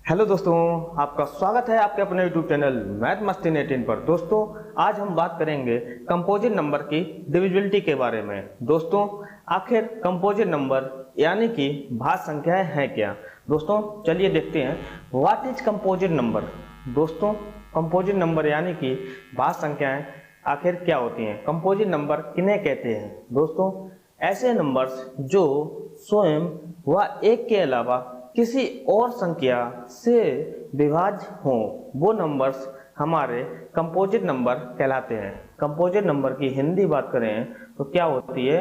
Hello दोस्तों, आपका स्वागत है आपके अपने यूट्यूब चैनल मैथ मस्ती 18 पर। दोस्तों, आज हम बात करेंगे कंपोजिट नंबर की डिविजिबिलिटी के बारे में। दोस्तों, आखिर कंपोजिट नंबर यानी कि भाज्य संख्याएं हैं क्या? दोस्तों, चलिए देखते हैं व्हाट इज कंपोजिट नंबर। दोस्तों, कंपोजिट नंबर यानी कि भाज्य संख्याएं आखिर क्या होती हैं? कंपोजिट नंबर किन्हें कहते हैं? दोस्तों, ऐसे नंबर्स जो स्वयं व एक के अलावा किसी और संख्या से विभाज्य हों, वो नंबर्स हमारे कंपोजिट नंबर कहलाते हैं। कंपोजिट नंबर की हिंदी बात करें तो क्या होती है?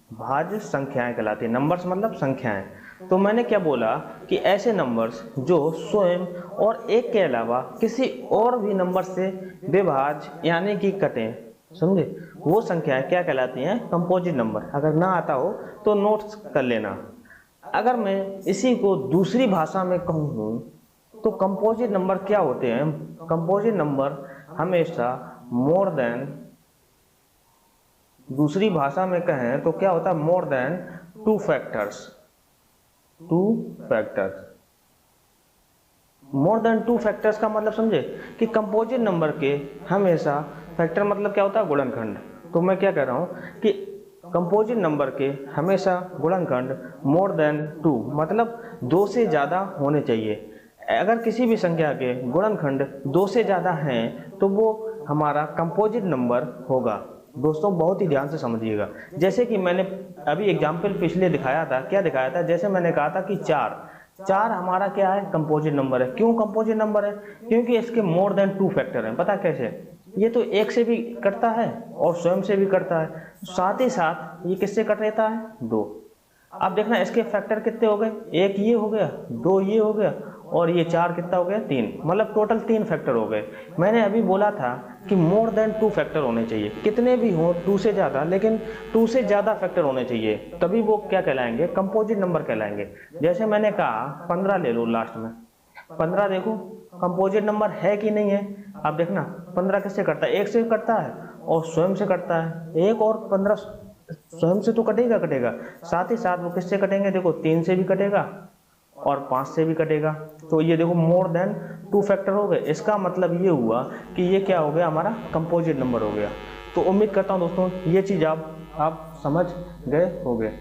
भाज्य संख्याएं कहलाती है। नंबर्स मतलब संख्याएं। तो मैंने क्या बोला कि ऐसे नंबर्स जो स्वयं और एक के अलावा किसी और भी नंबर से विभाज्य यानी कि कटें, समझे, वो संख्याएं क्या कहलाती हैं? Composite number. अगर ना आता हो तो नोट्स कर लेना। अगर मैं इसी को दूसरी भाषा में कहूँ तो कंपोजिट नंबर क्या होते हैं? कंपोजिट नंबर हमेशा मोर देन, दूसरी भाषा में कहें तो क्या होता है? More than two factors. More than two factors का मतलब समझे कि कंपोजिट नंबर के हमेशा फैक्टर मतलब क्या होता है? गुणनखंड। तो मैं क्या कह रहा हूँ कि कंपोजिट नंबर के हमेशा गुणनखंड मोर देन टू मतलब दो से ज़्यादा होने चाहिए। अगर किसी भी संख्या के गुणनखंड दो से ज़्यादा हैं तो वो हमारा कंपोजिट नंबर होगा। दोस्तों, बहुत ही ध्यान से समझिएगा। जैसे कि मैंने अभी एग्जाम्पल पिछले दिखाया था। क्या दिखाया था? जैसे मैंने कहा था कि चार हमारा क्या है? कंपोजिट नंबर है। क्यों कंपोजिट नंबर है? क्योंकि इसके मोर देन टू फैक्टर हैं। पता कैसे? ये तो एक से भी कटता है और स्वयं से भी कटता है, साथ ही साथ ये किससे कट रहता है? दो। अब देखना इसके फैक्टर कितने हो गए? एक ये हो गया, दो ये हो गया और ये चार कितना हो गया? तीन। मतलब टोटल तीन फैक्टर हो गए। मैंने अभी बोला था कि मोर देन टू फैक्टर होने चाहिए। कितने भी हो, टू से ज़्यादा, लेकिन टू से ज़्यादा फैक्टर होने चाहिए, तभी वो क्या कहलाएंगे? कंपोजिट नंबर कहलाएंगे। जैसे मैंने कहा 15 ले लो, लास्ट में 15 देखो कंपोजिट नंबर है कि नहीं है। अब देखना 15 किससे कटता है? एक से कटता है और स्वयं से कटता है। एक और 15 स्वयं से तो कटेगा, साथ ही साथ वो किससे कटेंगे? देखो 3 से भी कटेगा और 5 से भी कटेगा। तो ये देखो मोर देन टू फैक्टर हो गए। इसका मतलब ये हुआ कि ये क्या हो गया? हमारा कंपोजिट नंबर हो गया। तो उम्मीद करता हूँ दोस्तों ये चीज़ आप समझ गए होंगे,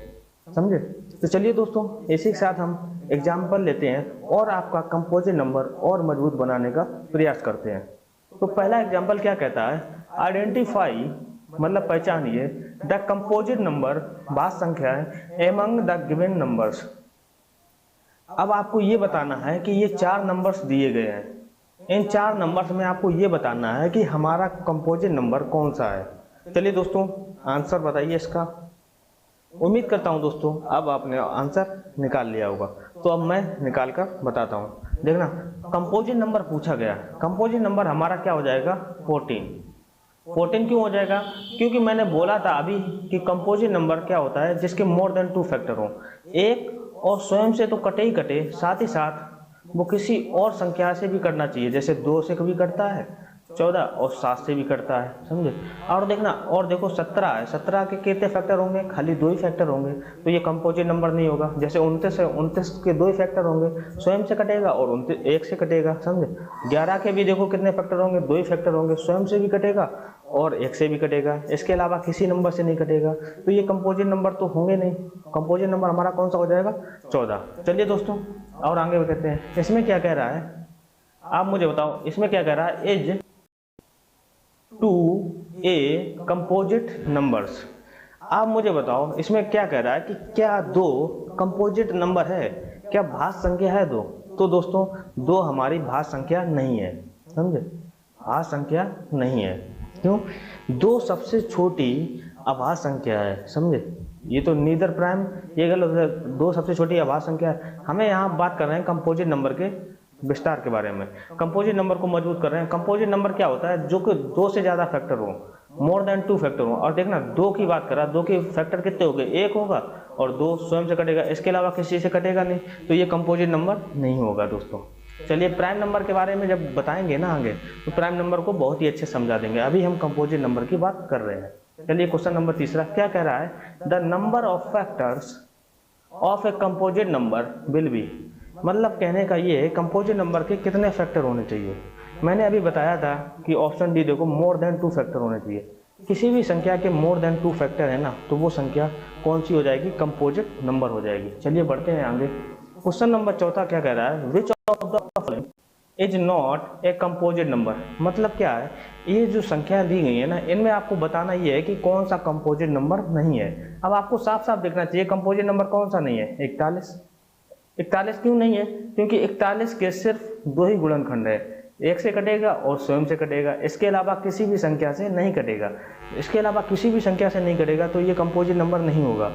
समझे? तो चलिए दोस्तों, इसी के साथ हम एग्जाम्पल लेते हैं और आपका कंपोजिट नंबर और मजबूत बनाने का प्रयास करते हैं। तो पहला एग्जाम्पल क्या कहता है? आइडेंटिफाई मतलब पहचानिए द कंपोजिट नंबर भाज्य संख्याएं एमंग द गिवन नंबर्स। अब आपको ये बताना है कि ये चार नंबर्स दिए गए हैं। इन चार नंबर्स में आपको ये बताना है कि हमारा कंपोजिट नंबर कौन सा है। चलिए दोस्तों, आंसर बताइए इसका। उम्मीद करता हूं दोस्तों अब आपने आंसर निकाल लिया होगा। तो अब मैं निकाल कर बताता हूं। देखना, कंपोजिट नंबर पूछा गया। कंपोजिट नंबर हमारा क्या हो जाएगा? 14 क्यों हो जाएगा? क्योंकि मैंने बोला था अभी कि कंपोजिट नंबर क्या होता है? जिसके मोर देन टू फैक्टर हो। एक और स्वयं से तो कटे ही कटे, साथ ही साथ वो किसी और संख्या से भी करना चाहिए। जैसे 2 से कभी कटता है, 14 और 7 से भी करता है, समझे? और देखना, और देखो 17 है। 17 के कितने फैक्टर होंगे? खाली 2 ही फैक्टर होंगे, तो ये कंपोजिट नंबर नहीं होगा। जैसे 29 है, 29 के 2 ही फैक्टर होंगे, स्वयं से कटेगा और 1 से कटेगा, समझे? 11 के भी देखो कितने फैक्टर होंगे? 2 ही फैक्टर होंगे, स्वयं से भी कटेगा और 1 से भी कटेगा। इसके अलावा किसी नंबर से नहीं कटेगा, तो ये कंपोजिट नंबर तो होंगे नहीं। कंपोजिट नंबर हमारा कौन सा हो जाएगा? 14। चलिए दोस्तों, और आगे बढ़ते हैं। इसमें क्या कह रहा है? आप मुझे बताओ, इसमें क्या कह रहा है? Is two a composite numbers. आप मुझे बताओ इसमें क्या कह रहा है कि क्या दो कंपोजिट नंबर है? क्या भाज्य संख्या है दो? तो दोस्तों, दो हमारी भाज्य संख्या नहीं है, समझे? भाज्य संख्या नहीं है। क्यों? दो सबसे छोटी अभाज्य संख्या है, समझे? ये तो नीदर प्राइम, ये गलत है। दो सबसे छोटी अभाज्य संख्या है। हमें यहाँ बात कर रहे हैं कंपोजिट नंबर के विस्तार के बारे में। कंपोजिट नंबर को मजबूत कर रहे हैं। कंपोजिट नंबर क्या होता है? जो कि 2 से ज़्यादा फैक्टर हो, मोर देन 2 फैक्टर हो। और देखना, 2 की बात करा, 2 के फैक्टर कितने हो गए? 1 होगा और 2 स्वयं से कटेगा, इसके अलावा किसी से कटेगा नहीं, तो ये कंपोजिट नंबर नहीं होगा दोस्तों। चलिए, प्राइम नंबर के बारे में जब बताएंगे ना आगे, तो प्राइम नंबर को बहुत ही अच्छे समझा देंगे। अभी हम कंपोजिट नंबर की बात कर रहे हैं। चलिए, क्वेश्चन नंबर तीसरा क्या कह रहा है? The number of factors of a composite number will be. मतलब कहने का ये है कंपोजिट नंबर के कितने फैक्टर होने चाहिए। मैंने अभी बताया था कि ऑप्शन डी देखो, मोर देन 2 फैक्टर होने चाहिए। किसी भी संख्या के मोर देन 2 फैक्टर है ना, तो वो संख्या कौन सी हो जाएगी, कंपोजिट नंबर हो जाएगी। चलिए बढ़ते हैं आगे। क्वेश्चन नंबर चौथा क्या कह रहा है, which of the following is not a composite number. मतलब क्या है, ये जो संख्या दी गई है ना, इनमें आपको बताना ये है कि कौन सा कंपोजिट नंबर नहीं है। अब आपको साफ साफ देखना चाहिए कंपोजिट नंबर कौन सा नहीं है, 41। 41 क्यों नहीं है, क्योंकि 41 के सिर्फ 2 ही गुणनखंड है, एक से कटेगा और स्वयं से कटेगा, इसके अलावा किसी भी संख्या से नहीं कटेगा। इसके अलावा किसी भी संख्या से नहीं कटेगा तो ये कंपोजिट नंबर नहीं होगा।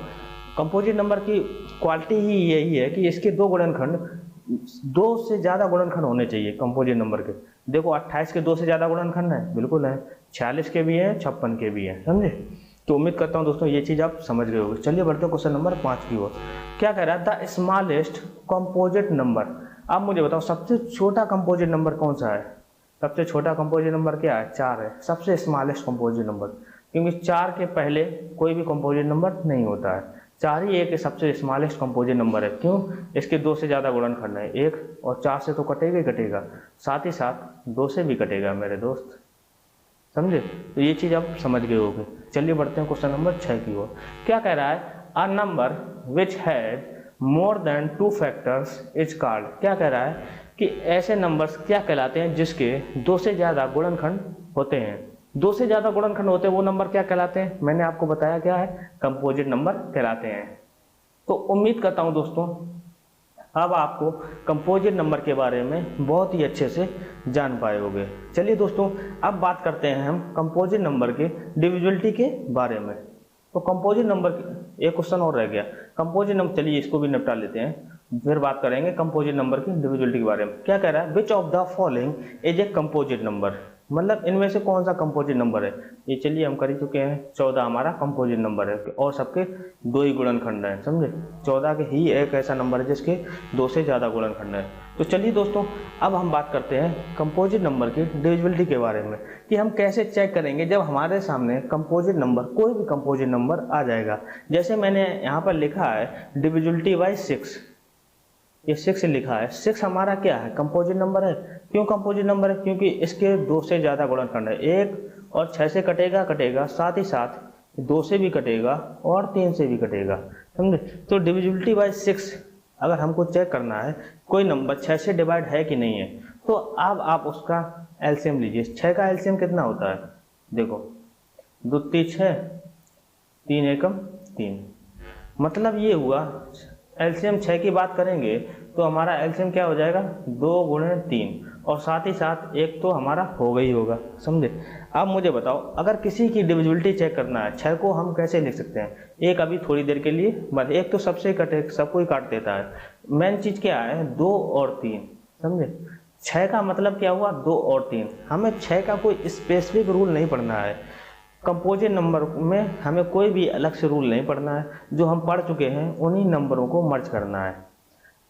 कंपोजिट नंबर की क्वालिटी ही यही है कि इसके 2 गुणनखंड, 2 से ज़्यादा गुणनखंड होने चाहिए कंपोजिट नंबर के। देखो 28 के 2 से ज़्यादा गुणनखंड है, बिल्कुल है, 46 के भी हैं, 56 के भी हैं, समझे। तो उम्मीद करता हूँ दोस्तों ये चीज़ आप समझ गए होंगे। चलिए बढ़ते हैं क्वेश्चन नंबर 5 की ओर। क्या कह रहा है, द स्मॉलेस्ट कंपोजिट नंबर। आप मुझे बताओ सबसे छोटा कंपोजिट नंबर कौन सा है। सबसे छोटा कंपोजिट नंबर क्या है, 4 है, सबसे स्मॉलेस्ट कंपोजिट नंबर, क्योंकि 4 के पहले कोई भी कंपोजिट नंबर नहीं होता है। 4 ही एक सबसे स्मॉलेस्ट कंपोजिट नंबर है। क्यों, इसके 2 से ज़्यादा गुणनखंड है, 1 और 4 से तो कटेगा ही कटेगा, साथ ही साथ 2 से भी कटेगा मेरे दोस्त, समझे। तो ये चीज़ आप समझ गए होंगे। चलिए बढ़ते हैं क्वेश्चन नंबर 6 की ओर। क्या कह रहा है, a number which had more than 2 factors is called. क्या कह रहा है कि ऐसे नंबर्स क्या कहलाते हैं जिसके 2 से ज़्यादा गुणनखंड होते हैं। 2 से ज़्यादा गुणनखंड होते हैं वो नंबर क्या कहलाते हैं, मैंने आपको बताया क्या है, कंपोजिट नंबर कहलाते हैं। तो उम्मीद करता हूँ दोस्तों अब आपको कंपोजिट नंबर के बारे में बहुत ही अच्छे से जान पाए होंगे। चलिए दोस्तों अब बात करते हैं हम कंपोजिट नंबर के डिविजिबिलिटी के बारे में। तो कंपोजिट नंबर एक क्वेश्चन और रह गया, कंपोजिट नंबर, चलिए इसको भी निपटा लेते हैं, फिर बात करेंगे कंपोजिट नंबर की डिविजिबिलिटी के बारे में। क्या कह रहा है, which of the following is a composite number. मतलब इनमें से कौन सा कंपोजिट नंबर है। ये चलिए हम कर ही चुके हैं, 14 हमारा कंपोजिट नंबर है और सबके 2 ही गुणनखंड हैं, समझे। 14 के ही एक ऐसा नंबर है जिसके 2 से ज़्यादा गुणनखंड है। तो चलिए दोस्तों अब हम बात करते हैं कंपोजिट नंबर की डिविजिबिलिटी के बारे में, कि हम कैसे चेक करेंगे जब हमारे सामने कंपोजिट नंबर, कोई भी कंपोजिट नंबर आ जाएगा। जैसे मैंने यहाँ पर लिखा है डिविजिबिलिटी बाय 6, ये 6 लिखा है। 6 हमारा क्या है, कंपोजिट नंबर है। क्यों कंपोजिट नंबर है, क्योंकि इसके 2 से ज़्यादा गुणनखंड है, 1 और 6 से कटेगा, साथ ही साथ 2 से भी कटेगा और 3 से भी कटेगा, समझे। तो डिविजिबिलिटी बाय 6 अगर हमको चेक करना है कोई नंबर 6 से डिवाइड है कि नहीं है, तो अब आप उसका एलसीएम लीजिए। 6 का एलसीएम कितना होता है, देखो 2 3 6, 3 एकम 3, मतलब ये हुआ एलसीएम 6 की बात करेंगे तो हमारा एलसीएम क्या हो जाएगा, 2 गुणे 3, और साथ ही साथ 1 तो हमारा हो गई होगा, समझे। अब मुझे बताओ अगर किसी की डिविजिबिलिटी चेक करना है, 6 को हम कैसे लिख सकते हैं। एक अभी थोड़ी देर के लिए बस, एक तो सबसे कटे, सबको ही काट देता है। मेन चीज़ क्या है, 2 और 3, समझे। 6 का मतलब क्या हुआ, 2 और 3। हमें 6 का कोई स्पेसिफिक रूल नहीं पढ़ना है, कंपोजिट नंबर में हमें कोई भी अलग से रूल नहीं पढ़ना है, जो हम पढ़ चुके हैं उन्हीं नंबरों को मर्ज करना है।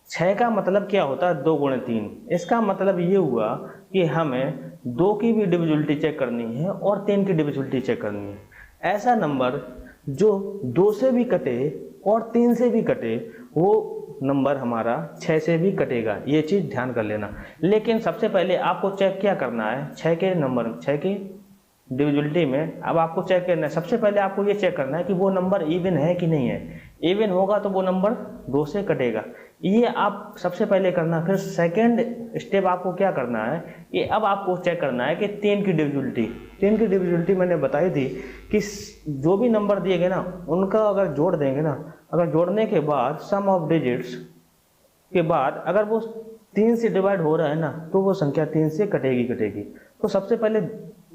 6 का मतलब क्या होता है, 2 गुणे 3। इसका मतलब ये हुआ कि हमें 2 की भी डिविजिबिलिटी चेक करनी है और 3 की डिविजिबिलिटी चेक करनी है। ऐसा नंबर जो 2 से भी कटे और 3 से भी कटे, वो नंबर हमारा 6 से भी कटेगा, ये चीज़ ध्यान कर लेना। लेकिन सबसे पहले आपको चेक क्या करना है, 6 के नंबर, 6 की डिविजिबिलिटी में अब आपको चेक करना है, सबसे पहले आपको ये चेक करना है कि वो नंबर इवन है कि नहीं है। इवन होगा तो वो नंबर 2 से कटेगा, ये आप सबसे पहले करना। फिर सेकंड स्टेप आपको क्या करना है कि अब आपको चेक करना है कि 3 की डिविजिबिलिटी। 3 की डिविजिबिलिटी मैंने बताई थी कि जो भी नंबर दिए गए ना उनका अगर जोड़ देंगे ना, अगर जोड़ने के बाद सम ऑफ डिजिट्स के बाद अगर वो 3 से डिवाइड हो रहा है ना, तो वो संख्या 3 से कटेगी। तो सबसे पहले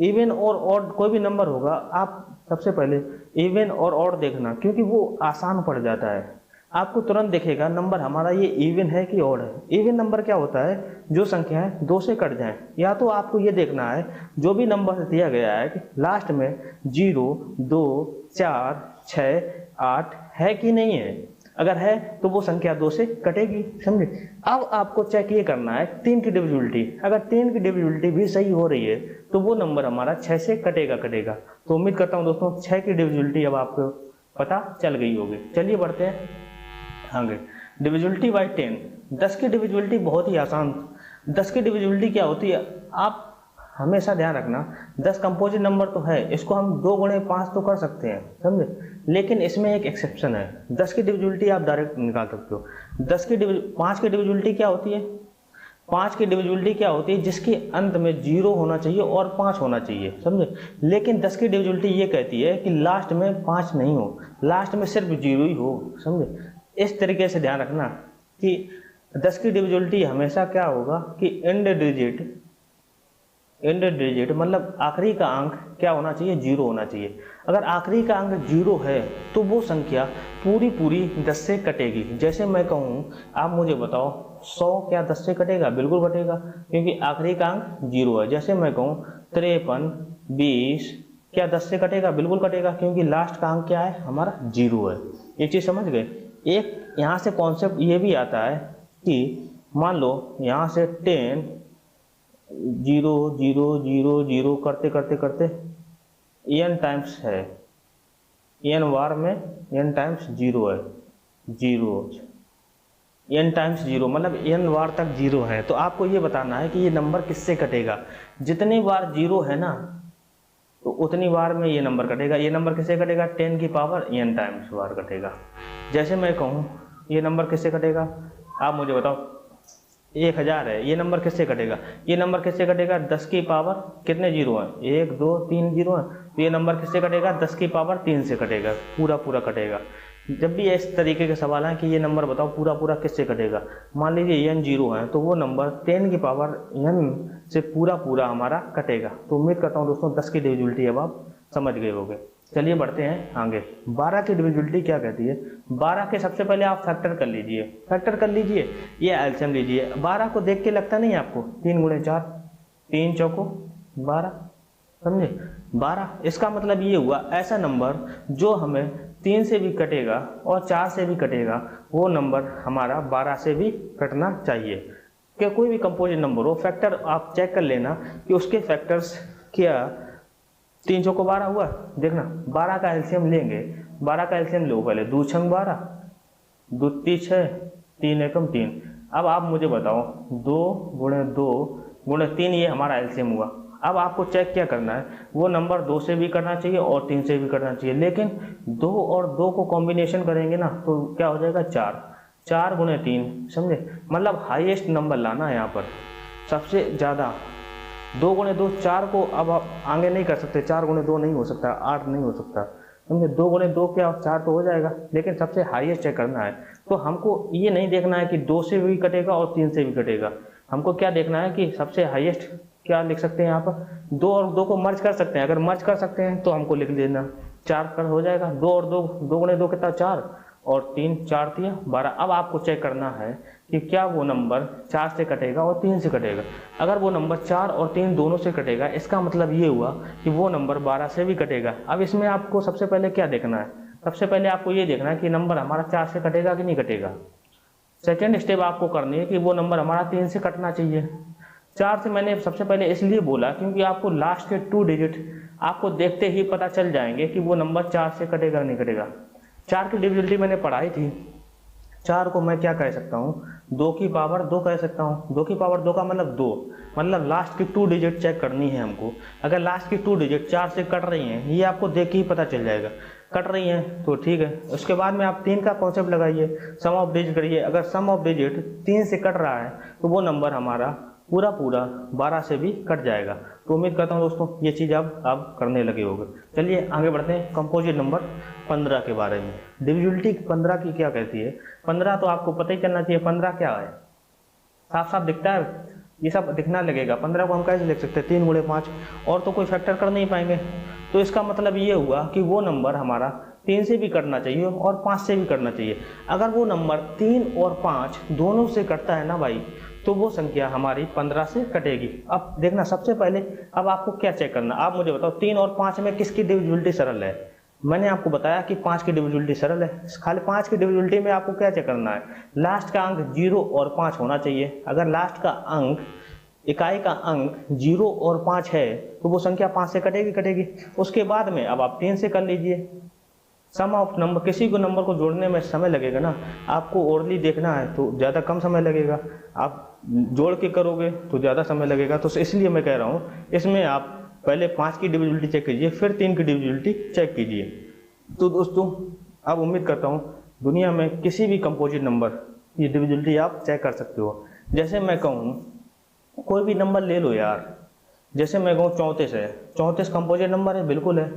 इवन और ऑड कोई भी नंबर होगा, आप सबसे पहले इवन और ऑड देखना, क्योंकि वो आसान पड़ जाता है। आपको तुरंत दिखेगा नंबर हमारा ये इवन है कि ऑड है। इवन नंबर क्या होता है, जो संख्याएं 2 से कट जाएं। या तो आपको ये देखना है जो भी नंबर दिया गया है कि लास्ट में 0 2 4 6 8 है कि नहीं है। अगर है तो वो संख्या 2 से कटेगी, समझे। अब आपको चेक ये करना है 3 की डिविजिबिलिटी। अगर 3 की डिविजिबिलिटी भी सही हो रही है तो वो नंबर हमारा 6 से कटेगा। तो उम्मीद करता हूँ दोस्तों 6 की डिविजिबिलिटी अब आपको पता चल गई होगी। चलिए बढ़ते हैं आगे। डिविजिबिलिटी बाई 10, 10 की डिविजिबिलिटी बहुत ही आसान। 10 की डिविजिबिलिटी क्या होती है, आप हमेशा ध्यान रखना, 10 कंपोजिट नंबर तो है, इसको हम 2 गुणे 5 तो कर सकते हैं, समझे, लेकिन इसमें एक एक्सेप्शन है। 10 की डिविजिबिलिटी आप डायरेक्ट निकाल सकते हो। 5 की डिविजिबिलिटी क्या होती है, 5 की डिविजिबिलिटी क्या होती है, जिसके अंत में 0 होना चाहिए और 5 होना चाहिए, समझे। लेकिन 10 की डिविजिबिलिटी ये कहती है कि लास्ट में 5 नहीं हो, लास्ट में सिर्फ 0 ही हो, समझे। इस तरीके से ध्यान रखना कि 10 की डिविजिबिलिटी हमेशा क्या होगा कि एंड डिजिट मतलब आखिरी का अंक क्या होना चाहिए, 0 होना चाहिए। अगर आखिरी का अंक 0 है तो वो संख्या पूरी 10 से कटेगी। जैसे मैं कहूँ, आप मुझे बताओ 100 क्या 10 से कटेगा? बिल्कुल कटेगा, क्योंकि आखिरी का अंक 0 है। जैसे मैं कहूँ 53, 20 क्या 10 से कटेगा? बिल्कुल कटेगा, क्योंकि लास्ट का अंक क्या है हमारा, 0 है। ये चीज़ समझ गए। एक यहाँ से कॉन्सेप्ट ये भी आता है कि मान लो यहाँ से 10 0 0 0 0 करते करते करते n टाइम्स है, n बार में n टाइम्स 0 है, 0 n टाइम्स 0 मतलब n बार तक 0 है। तो आपको ये बताना है कि ये नंबर किससे कटेगा। जितनी बार 0 है ना, तो उतनी बार में ये नंबर कटेगा। ये नंबर किससे कटेगा? 10 की पावर n टाइम्स बार कटेगा। जैसे मैं कहूँ ये नंबर किससे कटेगा, आप मुझे बताओ 1000 है, ये नंबर किससे कटेगा? ये नंबर किससे कटेगा? 10 की पावर कितने 0 हैं? 1 2 3 0 हैं, तो ये नंबर किससे कटेगा? 10 की पावर 3 से कटेगा, पूरा कटेगा। जब भी इस तरीके के सवाल हैं कि ये नंबर बताओ पूरा किससे कटेगा, मान लीजिए n 0 है, तो वो नंबर 10 की पावर n से पूरा हमारा कटेगा। तो उम्मीद करता हूँ दोस्तों 10 की डिविजिबिलिटी अब आप समझ गए होंगे। चलिए बढ़ते हैं आगे। 12 की डिविजिबिलिटी क्या कहती है? 12 के सबसे पहले आप फैक्टर कर लीजिए, ये एलसीएम लीजिए। 12 को देख के लगता नहीं आपको 3 गुणे 4, 3 चौको 12, समझे। 12 इसका मतलब ये हुआ ऐसा नंबर जो हमें 3 से भी कटेगा और 4 से भी कटेगा, वो नंबर हमारा 12 से भी कटना चाहिए। क्या कोई भी कंपोजिट नंबर हो, फैक्टर आप चेक कर लेना कि उसके फैक्टर्स क्या 3 चौको 12 हुआ। देखना 12 का एलसीएम लेंगे, 12 का एलसीएम लो पहले, 2 छंग 12, 2 3 6, 3 एकम 3। अब आप मुझे बताओ 2 गुणे 2 गुणे 3 ये हमारा एलसीएम हुआ। अब आपको चेक क्या करना है, वो नंबर 2 से भी करना चाहिए और 3 से भी करना चाहिए, लेकिन 2 और 2 को कॉम्बिनेशन करेंगे ना तो क्या हो जाएगा 4, 4 गुणे 3, समझे। मतलब हाईएस्ट नंबर लाना है यहाँ पर, सबसे ज़्यादा। 2 गुणे 2 4 को अब आप आगे नहीं कर सकते, 4 गुणे 2 नहीं हो सकता, 8 नहीं हो सकता, समझे। 2 गुणे 2 क्या 4 तो हो जाएगा, लेकिन सबसे हाईएस्ट चेक करना है। तो हमको ये नहीं देखना है कि 2 से भी कटेगा और 3 से भी कटेगा, हमको क्या देखना है कि सबसे हाईएस्ट क्या लिख सकते हैं यहाँ पर, 2 और 2 को मर्ज कर सकते हैं। अगर मर्ज कर सकते हैं तो हमको लिख देना 4 कर हो जाएगा। 2 और 2, 2 गुणे 2 कितना 4 और 3 4 3 12। अब आपको चेक करना है कि क्या वो नंबर 4 से कटेगा और 3 से कटेगा। अगर वो नंबर 4 और 3 दोनों से कटेगा, इसका मतलब ये हुआ कि वो नंबर 12 से भी कटेगा। अब इसमें आपको सबसे पहले क्या देखना है, सबसे पहले आपको ये देखना है कि नंबर हमारा 4 से कटेगा कि नहीं कटेगा। सेकेंड स्टेप आपको करनी है कि वो नंबर हमारा 3 से कटना चाहिए। 4 से मैंने सबसे पहले इसलिए बोला क्योंकि आपको लास्ट के 2 डिजिट आपको देखते ही पता चल जाएंगे कि वो नंबर 4 से कटेगा नहीं कटेगा। 4 की डिविजिबिलिटी मैंने पढ़ाई थी। 4 को मैं क्या कह सकता हूँ, 2 की पावर 2 कह सकता हूँ। 2 की पावर 2 का मतलब 2, मतलब लास्ट की 2 डिजिट चेक करनी है हमको। अगर लास्ट की 2 डिजिट 4 से कट रही हैं, ये आपको देख के ही पता चल जाएगा, कट रही हैं तो ठीक है। उसके बाद में आप 3 का कॉन्सेप्ट लगाइए, सम ऑफ डिजिट करिए। अगर सम ऑफ डिजिट 3 से कट रहा है तो वो नंबर हमारा पूरा 12 से भी कट जाएगा। तो उम्मीद करता हूँ दोस्तों ये चीज़ आप करने लगे होंगे। चलिए आगे बढ़ते हैं कंपोजिट नंबर 15 के बारे में। डिविजिबिलिटी 15 की क्या कहती है? 15 तो आपको पता ही चलना चाहिए 15 क्या है, साफ साफ दिखता है, ये सब दिखना लगेगा। 15 को हम कैसे लिख सकते हैं, 3 गुणे 5, और तो कोई फैक्टर कर नहीं पाएंगे। तो इसका मतलब ये हुआ कि वो नंबर हमारा 3 से भी कटना चाहिए और 5 से भी कटना चाहिए। अगर वो नंबर 3 और 5 दोनों से कटता है ना भाई, तो वो संख्या हमारी 15 से कटेगी। अब देखना सबसे पहले, अब आपको क्या चेक करना, आप मुझे बताओ 3 और 5 में किसकी डिविजिबिलिटी सरल है? मैंने आपको बताया कि 5 की डिविजिबिलिटी सरल है। खाली 5 की डिविजिबिलिटी में आपको क्या चेक करना है, लास्ट का अंक 0 और 5 होना चाहिए। अगर लास्ट का अंक, इकाई का अंक 0 और 5 है तो वो संख्या 5 से कटेगी। उसके बाद में अब आप 3 से कर लीजिए, सम ऑफ नंबर, किसी को नंबर को जोड़ने में समय लगेगा ना, आपको ओरली देखना है तो ज़्यादा कम समय लगेगा, आप जोड़ के करोगे तो ज़्यादा समय लगेगा। तो इसलिए मैं कह रहा हूँ इसमें आप पहले 5 की डिविजिबिलिटी चेक कीजिए, फिर 3 की डिविजिबिलिटी चेक कीजिए। तो दोस्तों अब उम्मीद करता हूँ दुनिया में किसी भी कंपोजिट नंबर की डिविजिबिलिटी आप चेक कर सकते हो। जैसे मैं कहूँ कोई भी नंबर ले लो यार, जैसे मैं कहूँ 34 है, 34 कंपोजिट नंबर है, बिल्कुल है।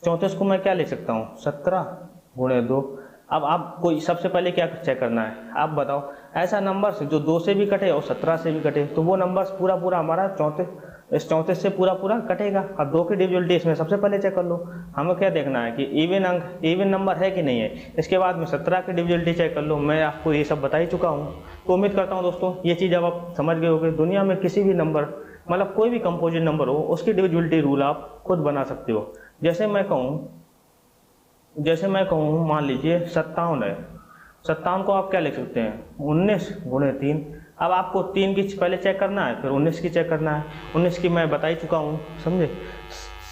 34 को मैं क्या लिख सकता हूँ, 17 गुणे 2। अब आप कोई सबसे पहले क्या चेक करना है, आप बताओ ऐसा नंबर जो 2 से भी कटे और 17 से भी कटे, तो वो नंबर पूरा पूरा हमारा 34 से पूरा पूरा कटेगा। अब 2 की डिविजिबिलिटी इसमें सबसे पहले चेक कर लो। हमें क्या देखना है कि इवन नंबर है कि नहीं है। इसके बाद में 17 की डिविजिबिलिटी चेक कर लो। मैं आपको ये सब बता ही चुका हूँ। तो उम्मीद करता हूँ दोस्तों ये चीज़ अब आप समझ गए होंगे। दुनिया में किसी भी नंबर, मतलब कोई भी कंपोजिट नंबर हो, उसकी डिविजिबिलिटी रूल आप खुद बना सकते हो। जैसे मैं कहूँ मान लीजिए 57 है, 57 को आप क्या लिख सकते हैं, 19 गुणे 3। अब आपको 3 की पहले चेक करना है, फिर 19 की चेक करना है। 19 की मैं बता ही चुका हूँ, समझे,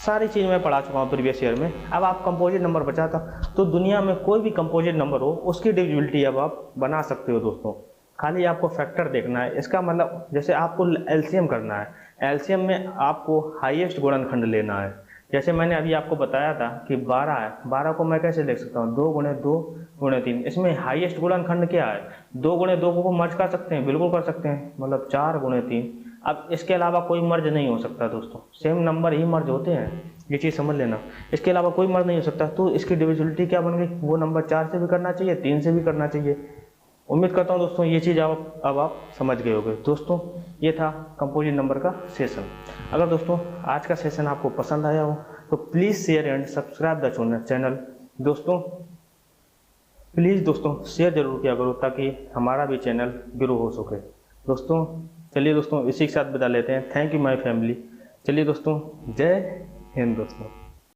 सारी चीज़ मैं पढ़ा चुका हूँ प्रीवियस ईयर में। अब आप कंपोजिट नंबर बचा था, तो दुनिया में कोई भी कंपोजिट नंबर हो उसकी डिविजिबिलिटी अब आप बना सकते हो दोस्तों। खाली आपको फैक्टर देखना है। इसका मतलब जैसे आपको एलसीएम करना है, एलसीएम में आपको हाईएस्ट गुणनखंड लेना है। जैसे मैंने अभी आपको बताया था कि 12 है, 12 को मैं कैसे लिख सकता हूँ, 2 गुणे 2 गुणे 3। इसमें हाईएस्ट गुणनखंड क्या है, 2 गुणे 2 को मर्ज कर सकते हैं, बिल्कुल कर सकते हैं, मतलब 4 गुणे 3। अब इसके अलावा कोई मर्ज नहीं हो सकता दोस्तों, सेम नंबर ही मर्ज होते हैं, ये चीज़ समझ लेना। इसके अलावा कोई मर्ज नहीं हो सकता। तो इसकी डिविजिबिलिटी क्या बन गई, वो नंबर 4 से भी करना चाहिए, 3 से भी करना चाहिए। उम्मीद करता हूँ दोस्तों ये चीज़ अब आप समझ गए होंगे। दोस्तों ये था कंपोजिट नंबर का सेशन। अगर दोस्तों आज का सेशन आपको पसंद आया हो तो please share and subscribe the channel. दोस्तों प्लीज़ दोस्तों शेयर जरूर किया करो ताकि हमारा भी चैनल ग्रो हो सके। दोस्तों चलिए दोस्तों इसी के साथ विदा लेते हैं। Thank you my family. चलिए दोस्तों, जय हिंद दोस्तों।